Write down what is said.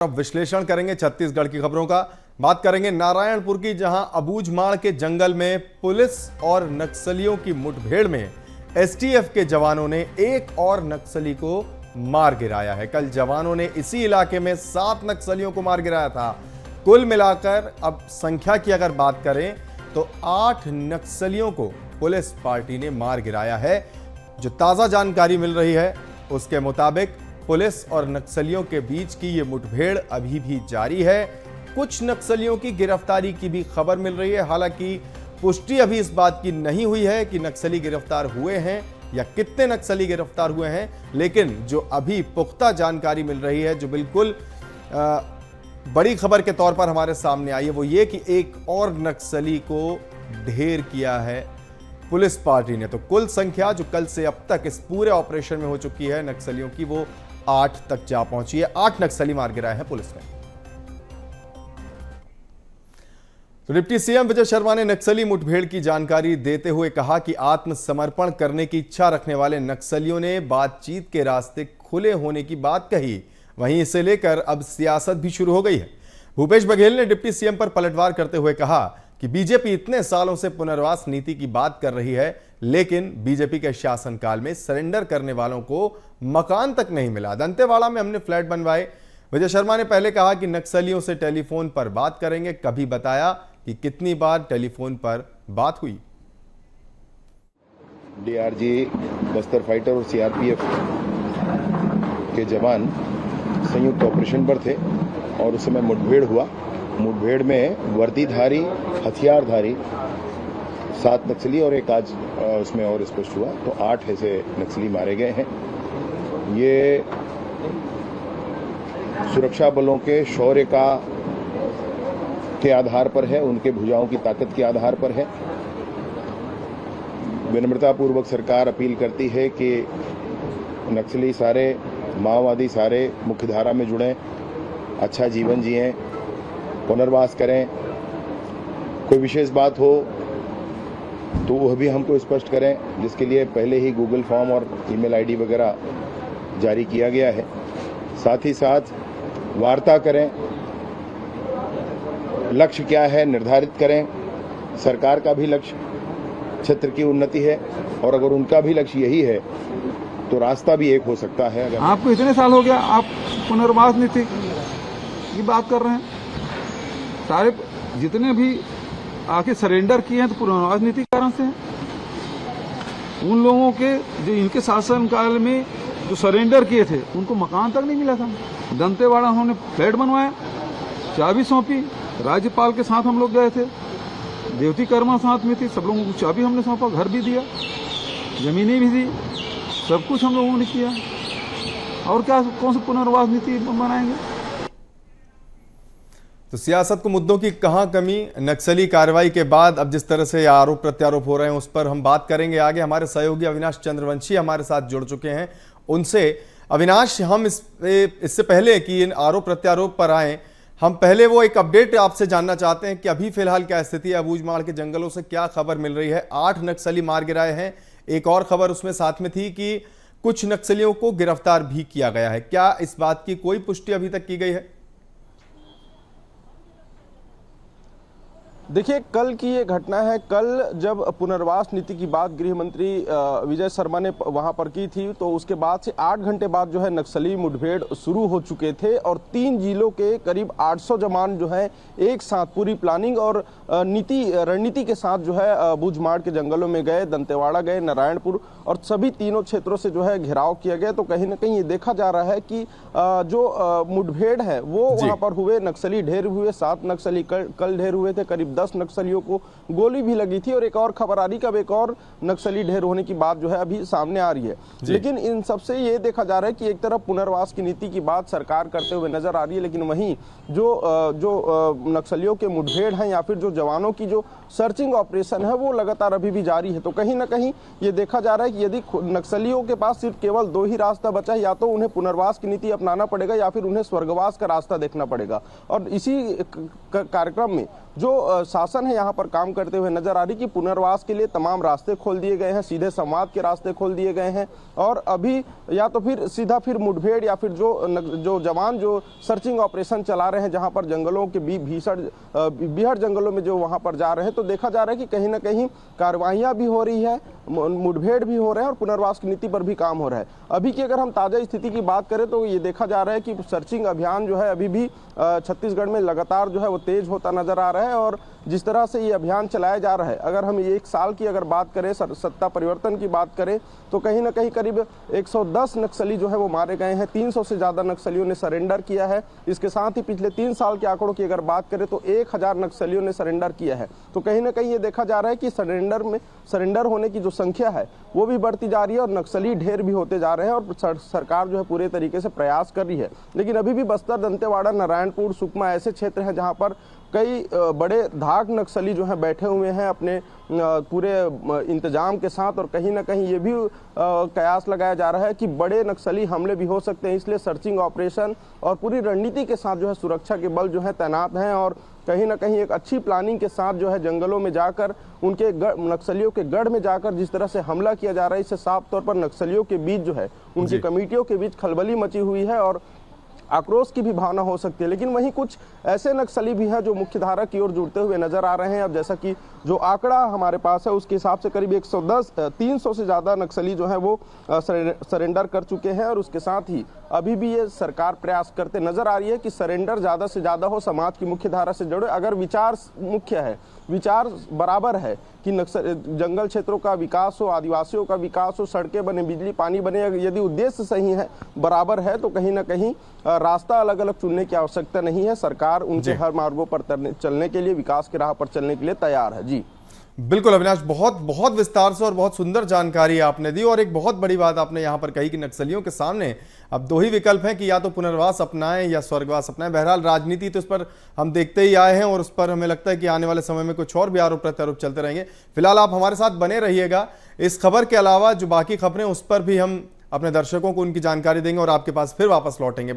अब विश्लेषण करेंगे छत्तीसगढ़ की खबरों का। बात करेंगे नारायणपुर की, जहां अबूझमाड़ के जंगल में पुलिस और नक्सलियों की मुठभेड़ में एसटीएफ के जवानों ने एक और नक्सली को मार गिराया है। कल जवानों ने इसी इलाके में 7 नक्सलियों को मार गिराया था। कुल मिलाकर अब संख्या की अगर बात करें तो 8 नक्सलियों को पुलिस पार्टी ने मार गिराया है। जो ताजा जानकारी मिल रही है उसके मुताबिक पुलिस और नक्सलियों के बीच की ये मुठभेड़ अभी भी जारी है। कुछ नक्सलियों की गिरफ्तारी की भी खबर मिल रही है। हालांकि पुष्टि अभी इस बात की नहीं हुई है कि नक्सली गिरफ्तार हुए हैं या कितने नक्सली गिरफ्तार हुए हैं, लेकिन जो अभी पुख्ता जानकारी मिल रही है, जो बिल्कुल बड़ी खबर के तौर पर हमारे सामने आई है, वो ये कि एक और नक्सली को ढेर किया है पुलिस पार्टी ने। तो कुल संख्या जो कल से अब तक इस पूरे ऑपरेशन में हो चुकी है नक्सलियों की, वो 8 तक जा पहुंची है। 8 नक्सली मार गिराए हैं पुलिस ने। तो डिप्टी सीएम विजय शर्मा ने नक्सली मुठभेड़ की जानकारी देते हुए कहा कि आत्मसमर्पण करने की इच्छा रखने वाले नक्सलियों ने बातचीत के रास्ते खुले होने की बात कही। वहीं इसे लेकर अब सियासत भी शुरू हो गई है। भूपेश बघेल ने डिप्टी सीएम पर पलटवार करते हुए कहा कि बीजेपी इतने सालों से पुनर्वास नीति की बात कर रही है, लेकिन बीजेपी के शासनकाल में सरेंडर करने वालों को मकान तक नहीं मिला। दंतेवाड़ा में हमने फ्लैट बनवाए। विजय शर्मा ने पहले कहा कि नक्सलियों से टेलीफोन पर बात करेंगे, कभी बताया कि कितनी बार टेलीफोन पर बात हुई। डीआरजी, बस्तर फाइटर और सीआरपीएफ के जवान संयुक्त ऑपरेशन पर थे और उस समय मुठभेड़ हुआ। मुठभेड़ में वर्दीधारी, हथियारधारी 7 नक्सली और एक आज उसमें और स्पष्ट हुआ, तो 8 ऐसे नक्सली मारे गए हैं। ये सुरक्षा बलों के शौर्य के आधार पर है, उनके भुजाओं की ताकत के आधार पर है। विनम्रतापूर्वक सरकार अपील करती है कि नक्सली सारे, माओवादी सारे मुख्यधारा में जुड़ें, अच्छा जीवन जिएं, पुनर्वास करें। कोई विशेष बात हो तो वह भी हमको स्पष्ट करें, जिसके लिए पहले ही गूगल फॉर्म और ईमेल आईडी वगैरह जारी किया गया है। साथ ही साथ वार्ता करें, लक्ष्य क्या है निर्धारित करें। सरकार का भी लक्ष्य क्षेत्र की उन्नति है और अगर उनका भी लक्ष्य यही है तो रास्ता भी एक हो सकता है। अगर आपको इतने साल हो गया, आप पुनर्वास नीति की बात कर रहे हैं, सारे जितने भी आके सरेंडर किए हैं तो पुनर्वास नीति के कारण से हैं। उन लोगों के जो इनके शासनकाल में जो सरेंडर किए थे उनको मकान तक नहीं मिला था। दंतेवाड़ा उन्होंने फ्लैट बनवाया, चाबी सौंपी, राज्यपाल के साथ हम लोग गए थे, देवती कर्मा साथ में थी, सब लोगों को चाबी हमने सौंपा, घर भी दिया, जमीनें भी दी, सब कुछ हम लोगों ने किया। और क्या, कौन सी पुनर्वास नीति बनाएंगे? तो सियासत को मुद्दों की कहां कमी। नक्सली कार्रवाई के बाद अब जिस तरह से आरोप प्रत्यारोप हो रहे हैं उस पर हम बात करेंगे आगे। हमारे सहयोगी अविनाश चंद्रवंशी हमारे साथ जुड़ चुके हैं। उनसे अविनाश, हम इससे पहले कि इन आरोप प्रत्यारोप पर आए, हम पहले वो एक अपडेट आपसे जानना चाहते हैं कि अभी फिलहाल क्या स्थिति है, अबूझमाड़ के जंगलों से क्या खबर मिल रही है। 8 नक्सली मार गिराए हैं, एक और खबर उसमें साथ में थी कि कुछ नक्सलियों को गिरफ्तार भी किया गया है। क्या इस बात की कोई पुष्टि अभी तक की गई है? देखिए, कल की ये घटना है। कल जब पुनर्वास नीति की बात गृह मंत्री विजय शर्मा ने वहां पर की थी, तो उसके बाद से 8 घंटे बाद जो है नक्सली मुठभेड़ शुरू हो चुके थे और 3 जिलों के करीब 800 जवान जो है एक साथ पूरी प्लानिंग और रणनीति के साथ जो है अबूझमाड़ के जंगलों में गए, दंतेवाड़ा गए, नारायणपुर, और सभी तीनों क्षेत्रों से जो है घेराव किया गया। तो कहीं ना कहीं ये देखा जा रहा है कि जो मुठभेड़ है वो वहां पर हुए, नक्सली ढेर हुए, 7 नक्सली कल ढेर हुए थे, करीब 10 नक्सलियों को गोली भी लगी थी और एक और खबर आ रही, कब एक और नक्सली ढेर होने की बात जो है अभी सामने आ रही है। लेकिन इन सबसे ये देखा जा रहा है कि एक तरफ पुनर्वास की नीति की बात सरकार करते हुए नजर आ रही है, लेकिन वहीं जो नक्सलियों के मुठभेड़ हैं या फिर जो जवानों की जो सर्चिंग ऑपरेशन है वो लगातार अभी भी जारी है। तो कहीं ना कहीं ये देखा जा रहा है कि यदि नक्सलियों के पास सिर्फ केवल 2 ही रास्ता बचा है, या तो उन्हें पुनर्वास की नीति अपनाना पड़ेगा या फिर उन्हें स्वर्गवास का रास्ता देखना पड़ेगा। और इसी कार्यक्रम में जो प्रशासन है यहाँ पर काम करते हुए नजर आ रही कि पुनर्वास के लिए तमाम रास्ते खोल दिए गए हैं, सीधे संवाद के रास्ते खोल दिए गए हैं और अभी या तो फिर सीधा फिर मुठभेड़ या फिर जो जवान जो सर्चिंग ऑपरेशन चला रहे हैं जहां पर जंगलों के भीषण बीहड़ जंगलों में जो वहां पर जा रहे हैं, तो देखा जा रहा है कि कहीं ना कहीं कार्रवाइयां भी हो रही है, मुठभेड़ भी हो रहे हैं और पुनर्वास की नीति पर भी काम हो रहा है। अभी की अगर हम ताजा स्थिति की बात करें तो ये देखा जा रहा है कि सर्चिंग अभियान जो है अभी भी छत्तीसगढ़ में लगातार जो है वो तेज होता नजर आ रहा है और जिस तरह से ये अभियान चलाया जा रहा है, अगर हम एक साल की अगर बात करें, सत्ता परिवर्तन की बात करें, तो कहीं ना कहीं करीब 110 नक्सली जो है वो मारे गए हैं, 300 से ज्यादा नक्सलियों ने सरेंडर किया है। इसके साथ ही पिछले 3 साल के आंकड़ों की अगर बात करें तो 1000 नक्सलियों ने सरेंडर किया है। तो कहीं ना कहीं ये देखा जा रहा है कि सरेंडर होने की जो संख्या है वो भी बढ़ती जा रही है और नक्सली ढेर भी होते जा रहे हैं और सरकार जो है पूरे तरीके से प्रयास कर रही है। लेकिन अभी भी बस्तर, दंतेवाड़ा, नारायणपुर, सुकमा ऐसे क्षेत्र हैं जहां पर कई बड़े धाक नक्सली जो हैं बैठे हुए हैं अपने पूरे इंतजाम के साथ और कहीं ना कहीं ये भी कयास लगाया जा रहा है कि बड़े नक्सली हमले भी हो सकते हैं, इसलिए सर्चिंग ऑपरेशन और पूरी रणनीति के साथ जो है सुरक्षा के बल जो है तैनात हैं और कहीं ना कहीं एक अच्छी प्लानिंग के साथ जो है जंगलों में जाकर उनके नक्सलियों के गढ़ में जाकर जिस तरह से हमला किया जा रहा है, इससे साफ तौर पर नक्सलियों के बीच जो है उनकी कमेटियों के बीच खलबली मची हुई है और आक्रोश की भी भावना हो सकती है। लेकिन वहीं कुछ ऐसे नक्सली भी हैं जो मुख्यधारा की ओर जुड़ते हुए नजर आ रहे हैं। अब जैसा कि जो आंकड़ा हमारे पास है उसके हिसाब से करीब 300 से ज़्यादा नक्सली जो है वो सरेंडर कर चुके हैं और उसके साथ ही अभी भी ये सरकार प्रयास करते नजर आ रही है कि सरेंडर ज़्यादा से ज़्यादा हो, समाज की मुख्यधारा से जुड़े। अगर विचार मुख्य है, विचार बराबर है कि जंगल क्षेत्रों का विकास हो, आदिवासियों का विकास हो, सड़कें बने, बिजली पानी बने, यदि उद्देश्य सही है, बराबर है, तो कहीं ना कहीं रास्ता अलग अलग चुनने की आवश्यकता नहीं है। सरकार उनके हर मार्गों पर चलने के लिए, विकास की राह पर चलने के लिए तैयार है। जी बिल्कुल अविनाश, बहुत विस्तार से और बहुत सुंदर जानकारी आपने दी और एक बहुत बड़ी बात आपने यहाँ पर कही कि नक्सलियों के सामने अब 2 ही विकल्प हैं कि या तो पुनर्वास अपनाएं या स्वर्गवास अपनाएं। बहरहाल राजनीति तो इस पर हम देखते ही आए हैं और उस पर हमें लगता है कि आने वाले समय में कुछ और भी आरोप प्रत्यारोप चलते रहेंगे। फिलहाल आप हमारे साथ बने रहिएगा। इस खबर के अलावा जो बाकी खबरें उस पर भी हम अपने दर्शकों को उनकी जानकारी देंगे और आपके पास फिर वापस लौटेंगे।